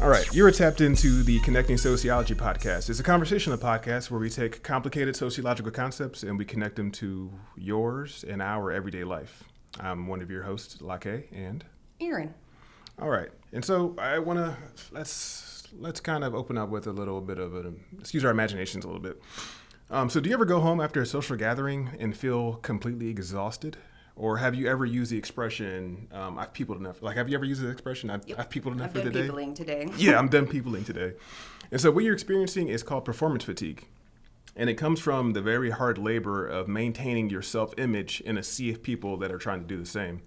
All right, you're tapped into the Connecting Sociology podcast. It's a conversational podcast where we take complicated sociological concepts and we connect them to yours and our everyday life. I'm one of your hosts, Lake, and Aryn. All right, and so I want to let's kind of open up with a little bit of excuse our imaginations a little bit. So do you ever go home after a social gathering and feel completely exhausted? Or have you ever used the expression, I've peopled enough? Like, have you ever used the expression, I've peopled enough for the day? I'm done peopling today. Yeah, I'm done peopling today. And so what you're experiencing is called performance fatigue. And it comes from the very hard labor of maintaining your self-image in a sea of people that are trying to do the same.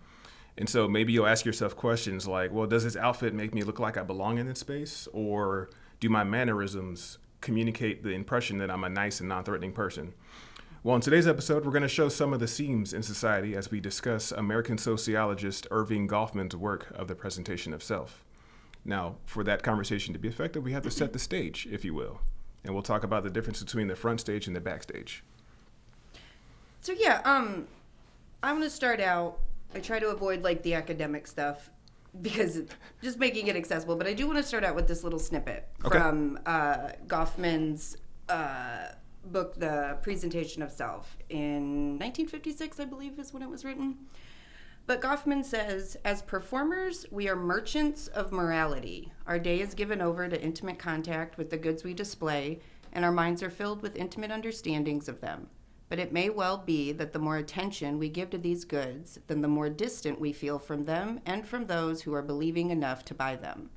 And so maybe you'll ask yourself questions like, well, does this outfit make me look like I belong in this space? Or do my mannerisms communicate the impression that I'm a nice and non-threatening person? Well, in today's episode, we're going to show some of the seams in society as we discuss American sociologist Erving Goffman's work of the presentation of self. Now, for that conversation to be effective, we have to set the stage, if you will. And we'll talk about the difference between the front stage and the backstage. So yeah, I'm going to start out, I try to avoid like the academic stuff because it's just making it accessible, but I do want to start out with this little snippet from Goffman's book, The Presentation of Self, in 1956, I believe is when it was written. But Goffman says, as performers, we are merchants of morality. Our day is given over to intimate contact with the goods we display, and our minds are filled with intimate understandings of them. But it may well be that the more attention we give to these goods, then the more distant we feel from them and from those who are believing enough to buy them.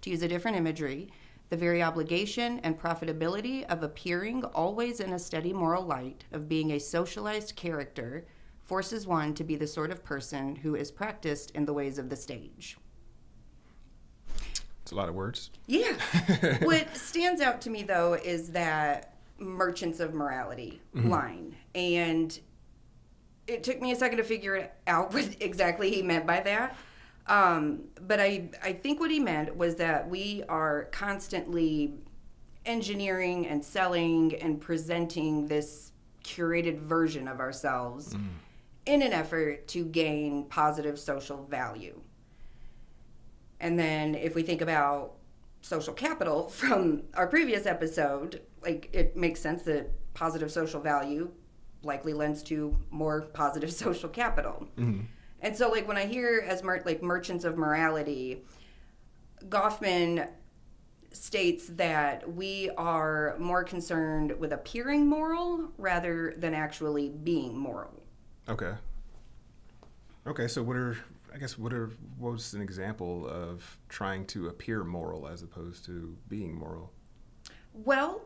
To use a different imagery, the very obligation and profitability of appearing always in a steady moral light, of being a socialized character, forces one to be the sort of person who is practiced in the ways of the stage. It's a lot of words. Yeah. What stands out to me, though, is that merchants of morality line. And it took me a second to figure out what exactly he meant by that. But I think what he meant was that we are constantly engineering and selling and presenting this curated version of ourselves in an effort to gain positive social value. And then if we think about social capital from our previous episode, like it makes sense that positive social value likely lends to more positive social capital. Mm-hmm. And so, like, when I hear as merchants of morality, Goffman states that we are more concerned with appearing moral rather than actually being moral. Okay. So what's an example of trying to appear moral as opposed to being moral? Well,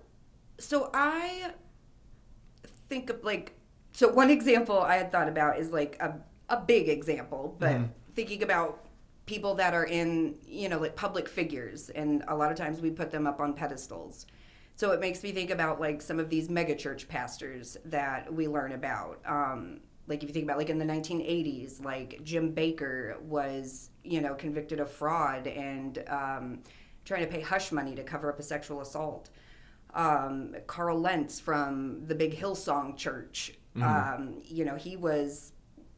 so I think of one example I had thought about is like a big example, but thinking about people that are in, like public figures, and a lot of times we put them up on pedestals. So it makes me think about like some of these megachurch pastors that we learn about. Like if you think about like in the 1980s, like Jim Bakker was, convicted of fraud and trying to pay hush money to cover up a sexual assault. Carl Lentz from the big Hillsong Church,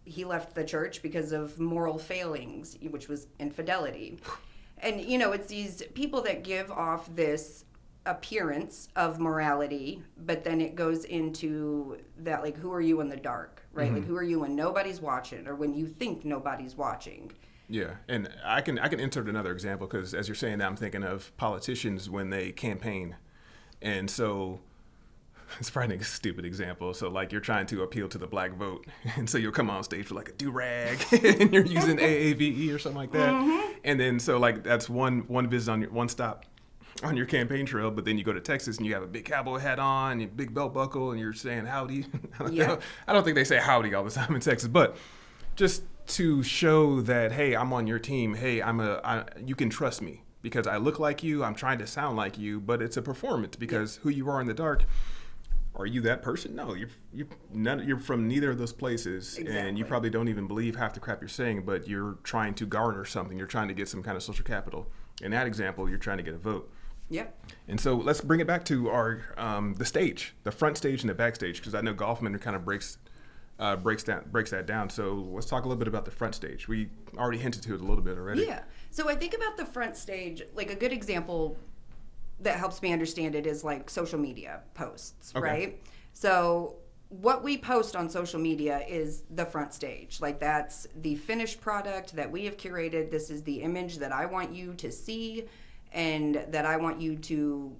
he left the church because of moral failings, which was infidelity. And, it's these people that give off this appearance of morality, but then it goes into that, like, who are you in the dark, right? Like, who are you when nobody's watching or when you think nobody's watching? Yeah, and I can insert another example because as you're saying that, I'm thinking of politicians when they campaign. And so it's probably a stupid example. So like you're trying to appeal to the black vote. And so you'll come on stage with like a do-rag and you're using AAVE or something like that. Mm-hmm. And then so like that's one visit on one stop on your campaign trail. But then you go to Texas and you have a big cowboy hat on, your big belt buckle, and you're saying howdy. I don't think they say howdy all the time in Texas, but just to show that, hey, I'm on your team. Hey, you can trust me because I look like you. I'm trying to sound like you, but it's a performance because who you are in the dark. Are you that person? No, you're from neither of those places, exactly. And you probably don't even believe half the crap you're saying, but you're trying to garner something. You're trying to get some kind of social capital. In that example, you're trying to get a vote. Yep. And so let's bring it back to our the stage, the front stage and the backstage, because I know Goffman kind of breaks breaks that down. So let's talk a little bit about the front stage. We already hinted to it a little bit already. Yeah. So I think about the front stage, like a good example that helps me understand it is like social media posts, Okay. right? So what we post on social media is the front stage. Like that's the finished product that we have curated. This is the image that I want you to see and that I want you to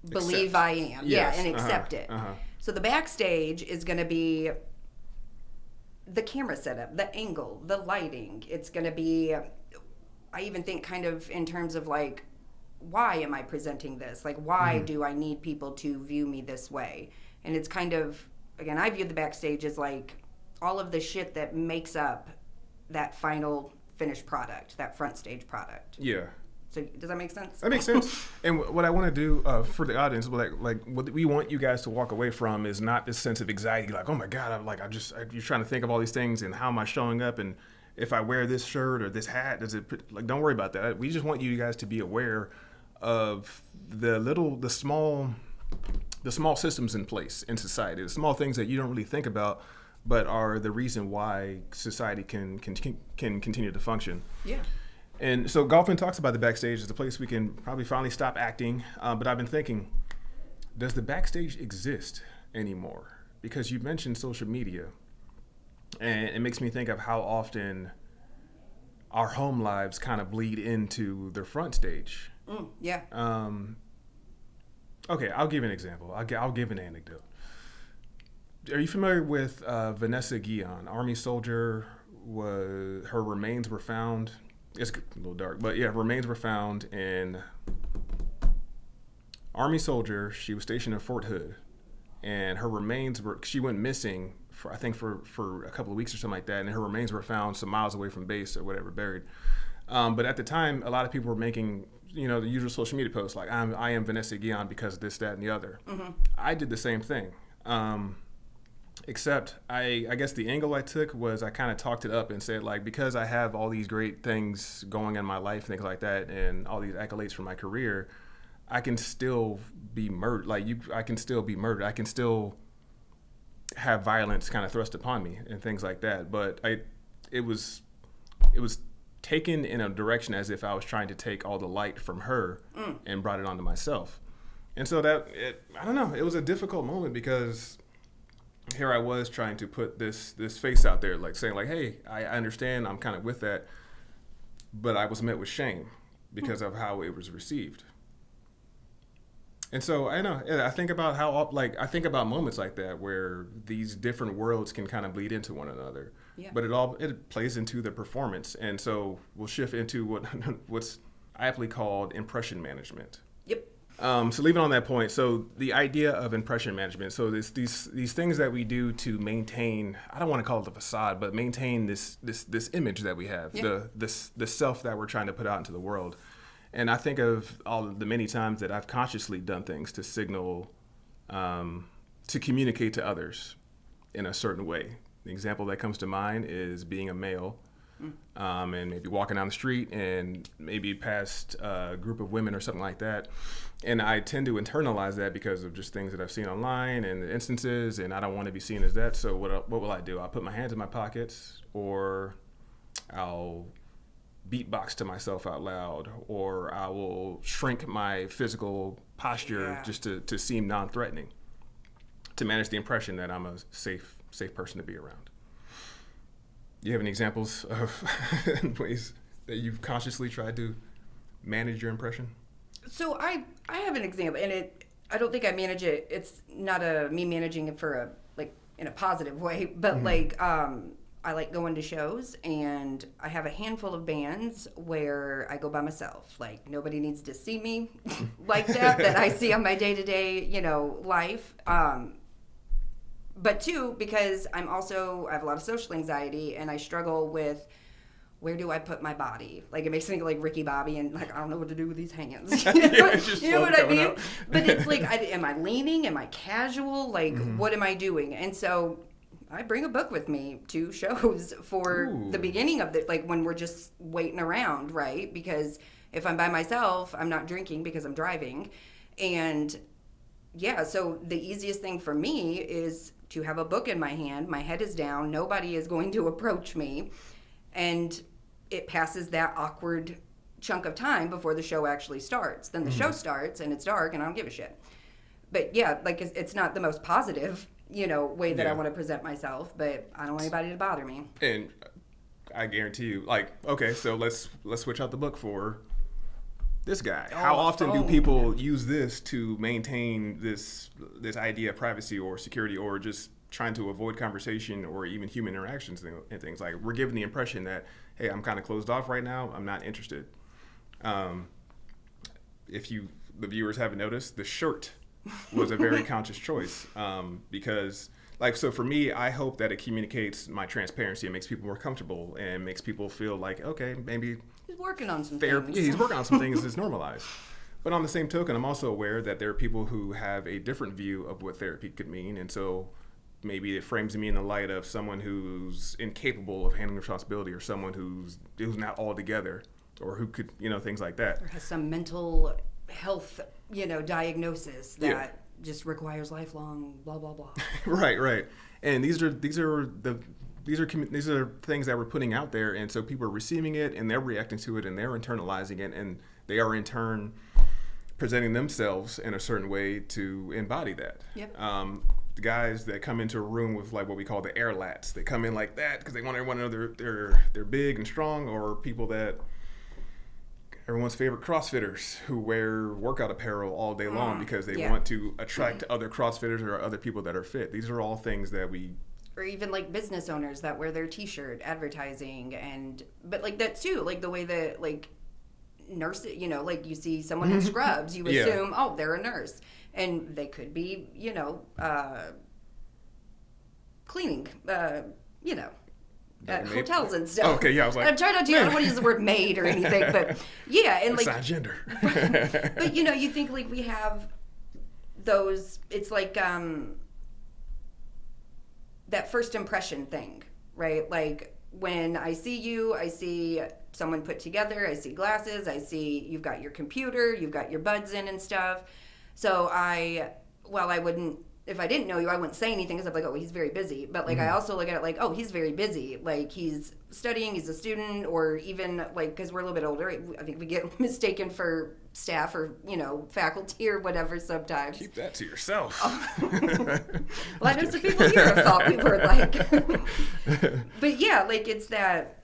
believe I am. Yes. Yeah, and accept it. So the backstage is going to be the camera setup, the angle, the lighting. It's going to be, I even think kind of in terms of like, why am I presenting this? Like, why do I need people to view me this way? And it's kind of, again, I view the backstage as like all of the shit that makes up that final finished product, that front stage product. Yeah. So does that make sense? That makes sense. And what I want to do for the audience, like what we want you guys to walk away from is not this sense of anxiety, like, oh my God, you're trying to think of all these things and how am I showing up, and if I wear this shirt or this hat, does it, like, don't worry about that. We just want you guys to be aware of the small systems in place in society, the small things that you don't really think about, but are the reason why society can continue to function. Yeah. And so Goffman talks about the backstage as the place we can probably finally stop acting. But I've been thinking, does the backstage exist anymore? Because you mentioned social media, and it makes me think of how often our home lives kind of bleed into the front stage. Yeah. Okay, I'll give an example. I'll give an anecdote. Are you familiar with Vanessa Guillon, Army soldier? Her remains were found. It's a little dark, but yeah, remains were found in Army soldier. She was stationed in Fort Hood, and her remains she went missing for a couple of weeks or something like that, and her remains were found some miles away from base or whatever, buried. But at the time, a lot of people were making, the usual social media posts like, I am Vanessa Guillon because of this, that, and the other. I did the same thing. Except I guess the angle I took was I kind of talked it up and said, like, because I have all these great things going in my life, things like that, and all these accolades for my career, I can still be murdered. I can still be murdered. I can still have violence kind of thrust upon me and things like that. But it was taken in a direction as if I was trying to take all the light from her and brought it onto myself. And so I don't know, it was a difficult moment because here I was trying to put this face out there, like saying like, hey, I understand, I'm kind of with that, but I was met with shame because of how it was received. And so I think about I think about moments like that where these different worlds can kind of bleed into one another. Yeah. But it plays into the performance. And so we'll shift into what's aptly called impression management. Yep. So leaving on that point, so the idea of impression management, so these things that we do to maintain, I don't want to call it the facade, but maintain this image that we have, the self that we're trying to put out into the world. And I think of all the many times that I've consciously done things to signal, to communicate to others in a certain way. The example that comes to mind is being a male, and maybe walking down the street and maybe past a group of women or something like that. And I tend to internalize that because of just things that I've seen online and the instances, and I don't want to be seen as that. So what will I do? I'll put my hands in my pockets, or I'll beatbox to myself out loud, or I will shrink my physical posture just to seem non-threatening, to manage the impression that I'm a safe person to be around. Do you have any examples of ways that you've consciously tried to manage your impression? So I have an example, and I don't think I manage it. It's not me managing it for in a positive way, but I like going to shows, and I have a handful of bands where I go by myself. Like, nobody needs to see me like that I see on my day-to-day, life. But two, because I have a lot of social anxiety, and I struggle with, where do I put my body? Like, it makes me think like Ricky Bobby, and like, I don't know what to do with these hands. You know what I mean? But it's like, am I leaning? Am I casual? Like, what am I doing? And so I bring a book with me to shows for the beginning of when we're just waiting around, right? Because if I'm by myself, I'm not drinking because I'm driving. And yeah, so the easiest thing for me is to have a book in my hand. My head is down. Nobody is going to approach me. And it passes that awkward chunk of time before the show actually starts. Then the show starts and it's dark and I don't give a shit. But yeah, like it's not the most positive, way that I want to present myself, but I don't want anybody to bother me. And I guarantee you, like, okay, so let's switch out the book for this guy. How often do people use this to maintain this idea of privacy or security, or just trying to avoid conversation or even human interactions and things? Like, we're given the impression that, hey, I'm kind of closed off right now. I'm not interested. If the viewers haven't noticed, the shirt was a very conscious choice, because, like, so for me, I hope that it communicates my transparency. It makes people more comfortable and makes people feel like, okay, maybe he's working on some things. things. Yeah, he's working on some things that's normalized. But on the same token, I'm also aware that there are people who have a different view of what therapy could mean. And so maybe it frames me in the light of someone who's incapable of handling responsibility, or someone who's not all together, or who could, things like that. Or has some mental health, diagnosis that just requires lifelong blah, blah, blah. Right. And these are things that we're putting out there, and so people are receiving it, and they're reacting to it, and they're internalizing it, and they are in turn presenting themselves in a certain way to embody that. Yep. The guys that come into a room with, like, what we call the air lats, they come in like that because they want everyone to know they're big and strong, or people that everyone's favorite CrossFitters who wear workout apparel all day long because they want to attract other CrossFitters or other people that are fit. These are all things that we... Or even like business owners that wear their t-shirt advertising, but like that too, like the way that like nurses, like you see someone in scrubs, you assume, oh, they're a nurse. And they could be, cleaning, hotels and stuff. Okay, yeah, I was like... I'm trying not to, I don't want to use the word maid or anything, but yeah. And it's like... not gender. But, you think like we have those, it's like that first impression thing, right? Like when I see you, I see someone put together, I see glasses, I see you've got your computer, you've got your buds in and stuff. So if I didn't know you, I wouldn't say anything because I'm like, oh, he's very busy. But like, I also look at it like, oh, he's very busy. Like he's studying, he's a student, or even like, because we're a little bit older, I think we get mistaken for staff or, faculty or whatever sometimes. Keep that to yourself. Well, I know some people here have thought we were like, but yeah, like it's that,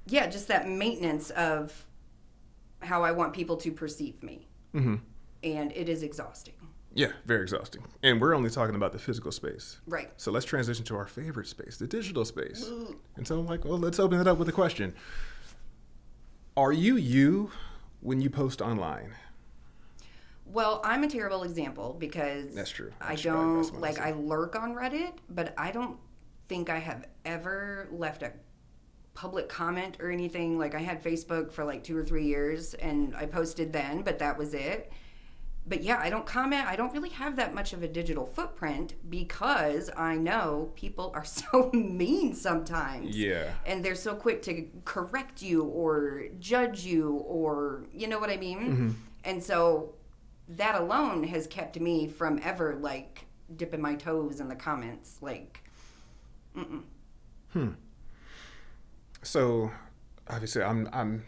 just that maintenance of how I want people to perceive me. Mm-hmm. And it is exhausting. Yeah, very exhausting. And we're only talking about the physical space. Right. So let's transition to our favorite space, the digital space. And so I'm like, well, let's open it up with a question. Are you when you post online? Well, I'm a terrible example because that's true. I don't, like, I lurk on Reddit, but I don't think I have ever left a public comment or anything. Like I had Facebook for like 2 or 3 years and I posted then, but that was it. But yeah, I don't comment. I don't really have that much of a digital footprint because I know people are so mean sometimes. Yeah. And they're so quick to correct you or judge you or, you know what I mean? Mm-hmm. And so that alone has kept me from ever like dipping my toes in the comments. Like, So, obviously, I'm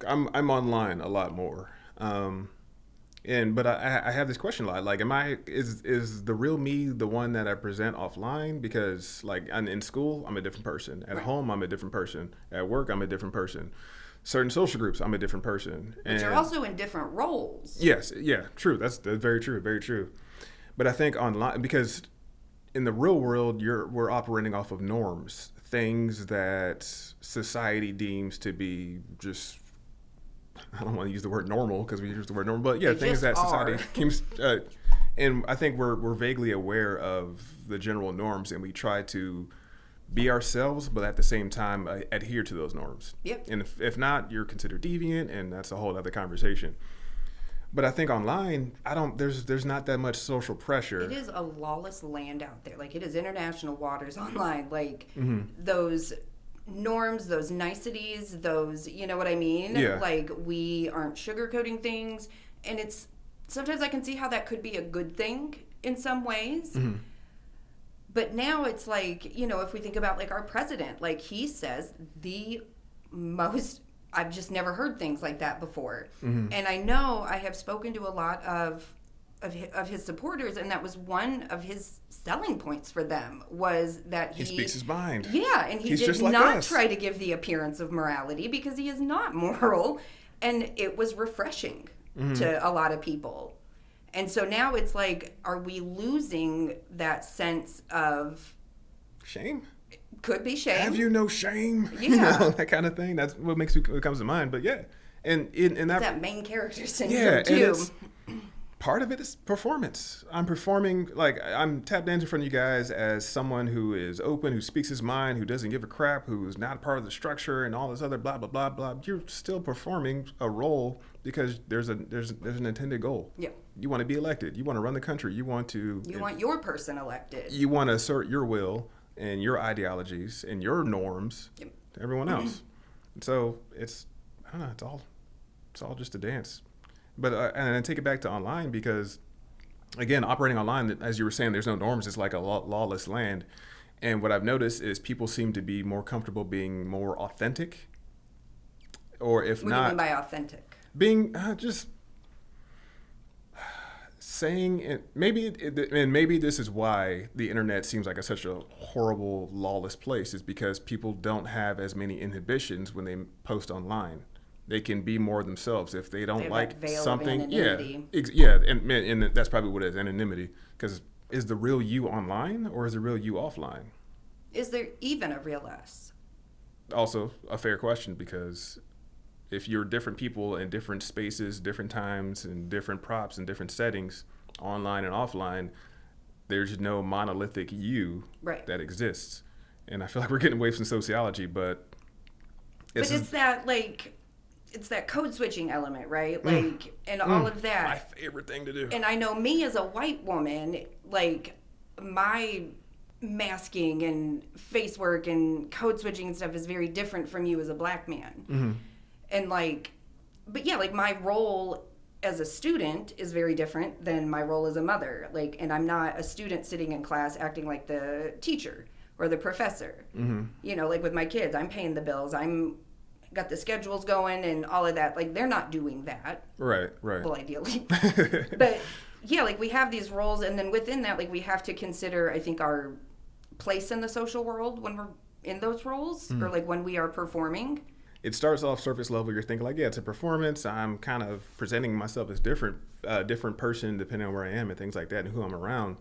online a lot more, but I have this question a lot. Like, is the real me the one that I present offline? Because like in school, I'm a different person. At home, I'm a different person. At work, I'm a different person. Certain social groups, I'm a different person. But you're also in different roles. Yes, yeah, true. That's very true, very true. But I think online, because in the real world, we're operating off of norms. Things that society deems to be just, I don't want to use the word normal because we use the word normal, but yeah, things that society keeps, and I think we're vaguely aware of the general norms and we try to be ourselves, but at the same time adhere to those norms. Yep. And if not, you're considered deviant, and that's a whole other conversation. But I think online, there's not that much social pressure. It is a lawless land out there. Like, it is international waters online. Like, those norms, those niceties, those, you know what I mean? Yeah. Like, we aren't sugarcoating things. And sometimes I can see how that could be a good thing in some ways. But now it's like, if we think about like our president, like he says the most, I've just never heard things like that before. And I know I have spoken to a lot of his supporters, and that was one of his selling points for them, was that he speaks his mind. Yeah, and he He's did just like not us. try to give the appearance of morality, because he is not moral, and it was refreshing to a lot of people. And so now it's like, are we losing that sense of shame? Could be shame. Have you no shame? Yeah. That kind of thing. That's what comes to mind. But yeah, and that main character syndrome, yeah, too. And part of it is performance. I'm performing, like, I'm tap dancing in front of you guys as someone who is open, who speaks his mind, who doesn't give a crap, who's not part of the structure and all this other blah, blah, blah, blah. You're still performing a role because there's an intended goal. Yeah. You want to be elected. You want to run the country. You want your person elected. You want to assert your will and your ideologies and your norms to everyone else. And so it's all just a dance. But and I take it back to online, because, again, operating online, as you were saying, there's no norms. It's like a lawless land. And what I've noticed is people seem to be more comfortable being more authentic, or if not. What do you mean by authentic? Being just saying it. Maybe this is why the internet seems like such a horrible, lawless place, is because people don't have as many inhibitions when they post online. They can be more themselves if they don't like something. And that's probably what it is, anonymity. Because is the real you online, or is the real you offline? Is there even a real us? Also a fair question, because if you're different people in different spaces, different times, and different props and different settings, online and offline, there's no monolithic you that exists. And I feel like we're getting away from sociology, but it's that code switching element, right? And all of that. My favorite thing to do. And I know me as a white woman, like, my masking and face work and code switching and stuff is very different from you as a black man. And my role as a student is very different than my role as a mother. And I'm not a student sitting in class acting like the teacher or the professor. With my kids, I'm paying the bills. I'm got the schedules going and all of that. They're not doing that. Right. Well, ideally. But yeah, we have these roles, and then within that, we have to consider, I think, our place in the social world when we're in those roles, or when we are performing. It starts off surface level. You're thinking it's a performance. I'm kind of presenting myself as different person depending on where I am and things like that and who I'm around.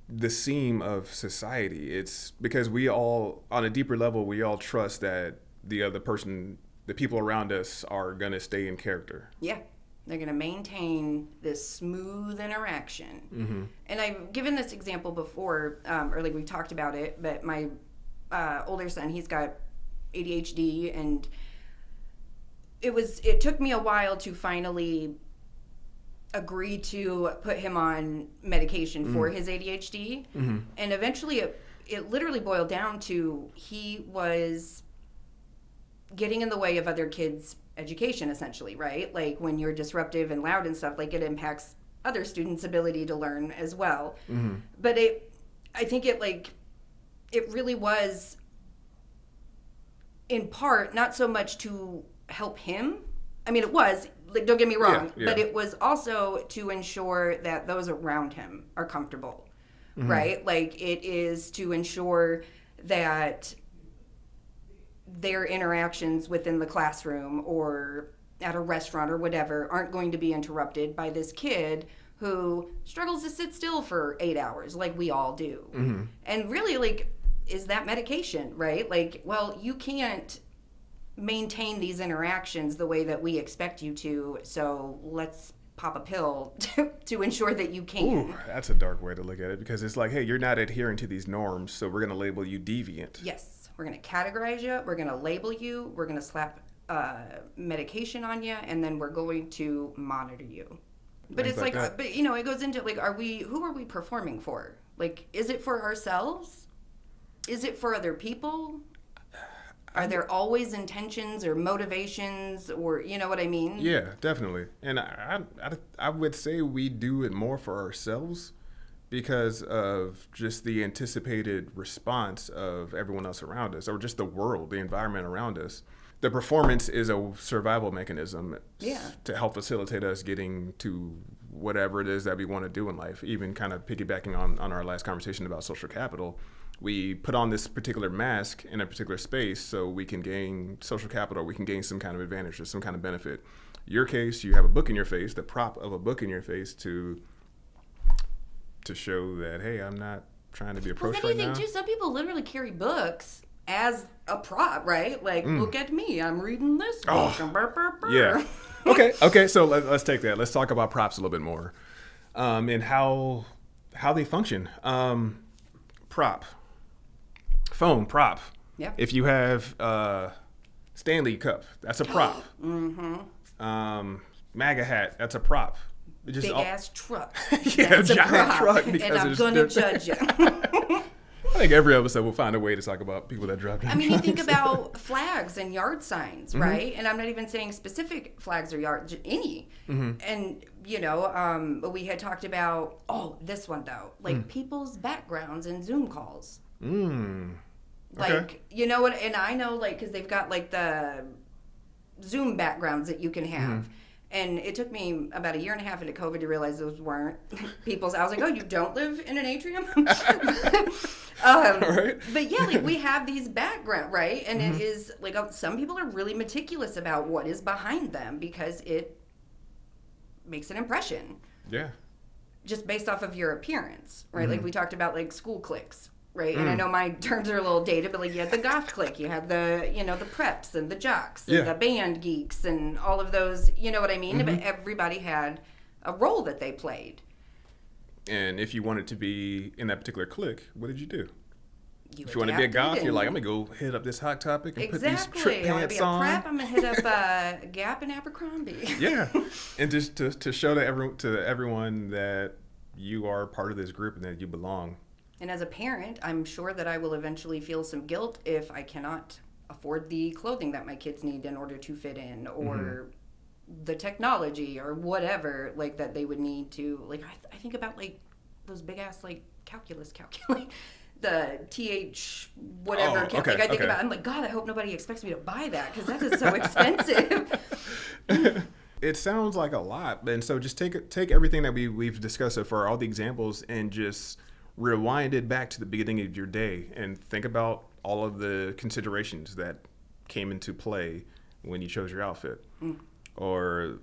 The seam of society, it's because we all, on a deeper level, we all trust that the other person, the people around us, are going to stay in character. Yeah. They're going to maintain this smooth interaction. And I've given this example before, or we've talked about it, but my older son, he's got ADHD, and it took me a while to finally agree to put him on medication for his ADHD. And eventually it literally boiled down to he was getting in the way of other kids' education, essentially, right? When you're disruptive and loud and stuff, it impacts other students' ability to learn as well. But I think it really was, in part, not so much to help him. I mean, it was, don't get me wrong, but it was also to ensure that those around him are comfortable, right? It is to ensure that their interactions within the classroom or at a restaurant or whatever aren't going to be interrupted by this kid who struggles to sit still for 8 hours like we all do. And really, is that medication, right? You can't maintain these interactions the way that we expect you to, so let's pop a pill to ensure that you can. Ooh, that's a dark way to look at it, because it's hey, you're not adhering to these norms, so we're going to label you deviant. Yes. We're going to categorize you. We're going to label you. We're going to slap medication on you, and then we're going to monitor you. But it's it goes into who are we performing for? Is it for ourselves? Is it for other people? Are there always intentions or motivations, or you know what I mean? Yeah, definitely. And I would say we do it more for ourselves, because of just the anticipated response of everyone else around us, or just the world, the environment around us. The performance is a survival mechanism to help facilitate us getting to whatever it is that we want to do in life. Even kind of piggybacking on our last conversation about social capital, we put on this particular mask in a particular space so we can gain social capital, we can gain some kind of advantage or some kind of benefit. Your case, you have a book in your face, the prop of a book in your face to show that, hey, I'm not trying to be approached right now. Too, some people literally carry books as a prop, right? Like, look at me, I'm reading this book. Yeah. Okay. So let's take that. Let's talk about props a little bit more, and how they function. Prop, phone prop. Yeah. If you have Stanley cup, that's a prop. MAGA hat, that's a prop. Big ass truck. Giant truck. And I'm gonna judge you. I think every episode will find a way to talk about people that drive. I mean, you think about flags and yard signs, right? And I'm not even saying specific flags or yard, any. And, you know, we had talked about, this one though, like people's backgrounds in Zoom calls. Like, you know what? And I know, like, because they've got like the Zoom backgrounds that you can have. And it took me about 1.5 years into COVID to realize those weren't people's. I was like, oh, you don't live in an atrium? Right. But yeah, like we have these background, right? And it is like some people are really meticulous about what is behind them because it makes an impression. Yeah. Just based off of your appearance, right? Like we talked about like school cliques. Right, and I know my terms are a little dated, but like you had the goth clique, you had the, you know, the preps and the jocks and the band geeks and all of those, you know what I mean? But everybody had a role that they played. And if you wanted to be in that particular clique, what did you do? If you want to be a adapted goth, you're like, I'm going to go hit up this Hot Topic and put these trip I'm pants gonna on. be a prep, I'm going to hit up Gap and Abercrombie. Yeah, and just to show to everyone that you are part of this group and that you belong. And as a parent, I'm sure that I will eventually feel some guilt if I cannot afford the clothing that my kids need in order to fit in, or the technology or whatever, like that they would need to, like, I think about like those big ass like calculate the TH whatever. Like I think about, I'm like, God, I hope nobody expects me to buy that because that is so expensive. It sounds like a lot, and so just take everything that we've discussed so far, all the examples, and just rewind it back to the beginning of your day and think about all of the considerations that came into play when you chose your outfit. Or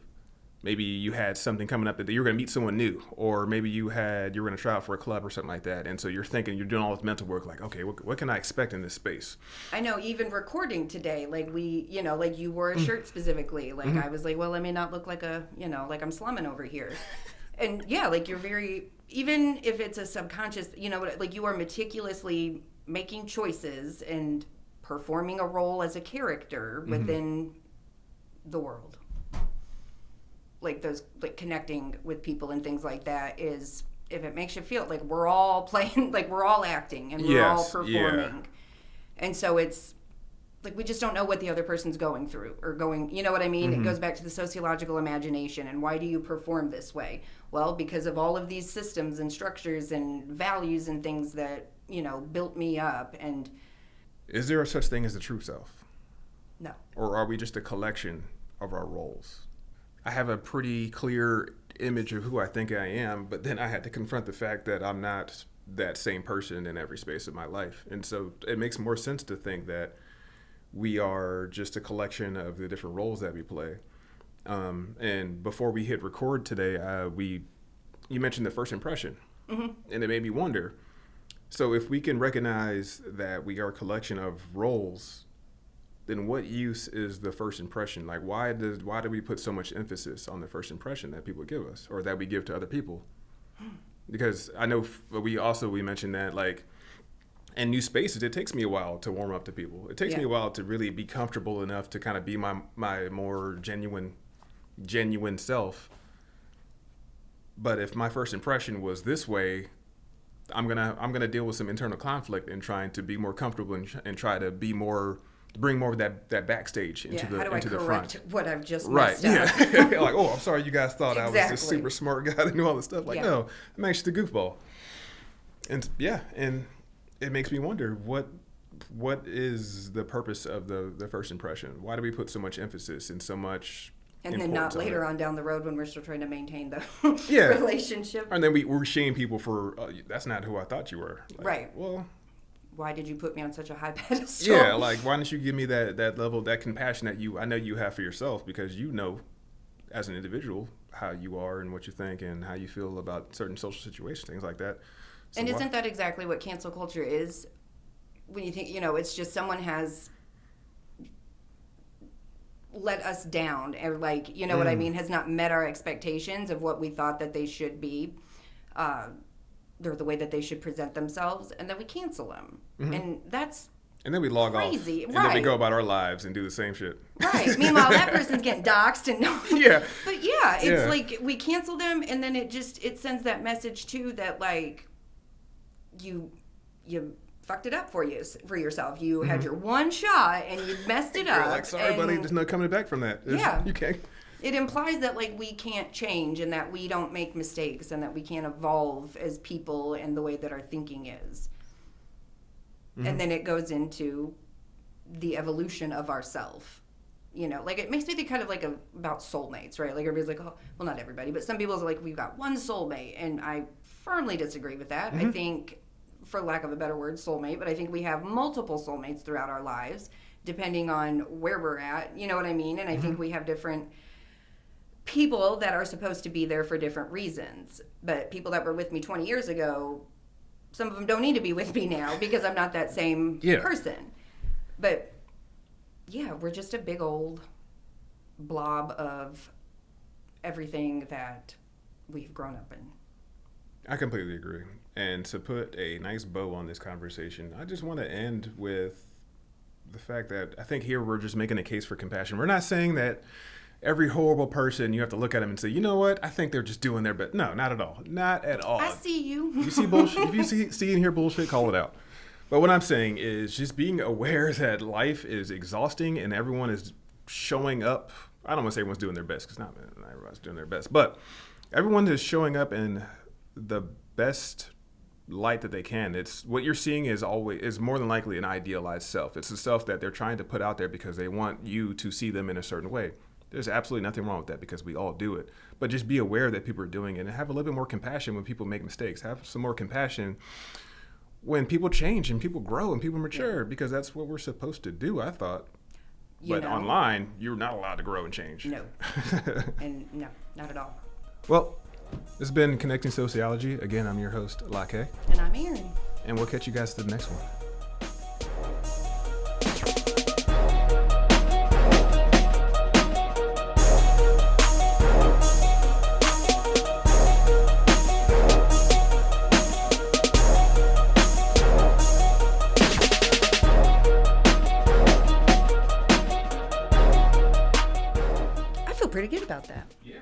maybe you had something coming up that you were going to meet someone new, or maybe you were going to try out for a club or something like that. And so you're doing all this mental work, like, okay, what can I expect in this space? I know, even recording today, like we, you know, like you wore a shirt specifically. Like I was like, well, let me not look like like I'm slumming over here. And yeah, like you're very, even if it's a subconscious, you know, like you are meticulously making choices and performing a role as a character within the world. Like those, like connecting with people and things like that is, if it makes you feel like we're all playing, like we're all acting and we're all performing. Yeah. And so it's like, we just don't know what the other person's going through or you know what I mean? It goes back to the sociological imagination. And why do you perform this way? Well, because of all of these systems and structures and values and things that, you know, built me up. And is there a such thing as a true self? No. Or are we just a collection of our roles? I have a pretty clear image of who I think I am, but then I had to confront the fact that I'm not that same person in every space of my life. And so it makes more sense to think that we are just a collection of the different roles that we play. And before we hit record today, you mentioned the first impression, and it made me wonder. So if we can recognize that we are a collection of roles, then what use is the first impression? Like, why do we put so much emphasis on the first impression that people give us or that we give to other people? Because I know we mentioned that, like, in new spaces, it takes me a while to warm up to people. It takes me a while to really be comfortable enough to kind of be my more genuine self. But if my first impression was this way, I'm gonna deal with some internal conflict in trying to be more comfortable and try to bring more of that backstage into the front. How do I correct what I've just messed up? Yeah. Like, oh, I'm sorry, you guys thought I was this super smart guy that knew all this stuff. Like, no, I'm actually the goofball. And it makes me wonder what is the purpose of the first impression? Why do we put so much emphasis and so much and then not later on down the road when we're still trying to maintain the relationship? And then we're shaming people for that's not who I thought you were. Like, right. Well, why did you put me on such a high pedestal? Yeah, like why didn't you give me that level, that compassion that I know you have for yourself, because you know as an individual how you are and what you think and how you feel about certain social situations, things like that. So and isn't that exactly what cancel culture is? When you think, it's just someone has let us down, or what I mean, has not met our expectations of what we thought that they should be, or the way that they should present themselves, and then we cancel them. And that's and then we log crazy. off. And then we go about our lives and do the same shit. Right. Meanwhile, that person's getting doxxed and yeah. But it's like we cancel them, and then it sends that message too that you fucked it up for yourself. You had your one shot and you messed it up. You're like, sorry, buddy, there's no coming back from that. You can't. It implies that we can't change and that we don't make mistakes and that we can't evolve as people and the way that our thinking is. And then it goes into the evolution of ourself. It makes me think kind of about soulmates, right? Like everybody's like, oh, well, not everybody, but some people are like, we've got one soulmate, and I firmly disagree with that. I think, for lack of a better word, soulmate, but I think we have multiple soulmates throughout our lives, depending on where we're at, you know what I mean? And I think we have different people that are supposed to be there for different reasons. But people that were with me 20 years ago, some of them don't need to be with me now because I'm not that same person. But, we're just a big old blob of everything that we've grown up in. I completely agree. And to put a nice bow on this conversation, I just want to end with the fact that I think here we're just making a case for compassion. We're not saying that every horrible person, you have to look at them and say, you know what, I think they're just doing their best. No, not at all. Not at all. I see you. You see bullshit. If you see and hear bullshit, call it out. But what I'm saying is just being aware that life is exhausting and everyone is showing up. I don't want to say everyone's doing their best, because not everyone's doing their best. But everyone is showing up in the best light that they can. It's what you're seeing is more than likely an idealized self. It's the self that they're trying to put out there because they want you to see them in a certain way. There's absolutely nothing wrong with that because we all do it. But just be aware that people are doing it and have a little bit more compassion when people make mistakes. Have some more compassion when people change and people grow and people mature, because that's what we're supposed to do, I thought. But online, you're not allowed to grow and change. No. And no, not at all. Well, this has been Connecting Sociology. Again, I'm your host, Lake. And I'm Aryn. And we'll catch you guys to the next one. I feel pretty good about that. Yeah.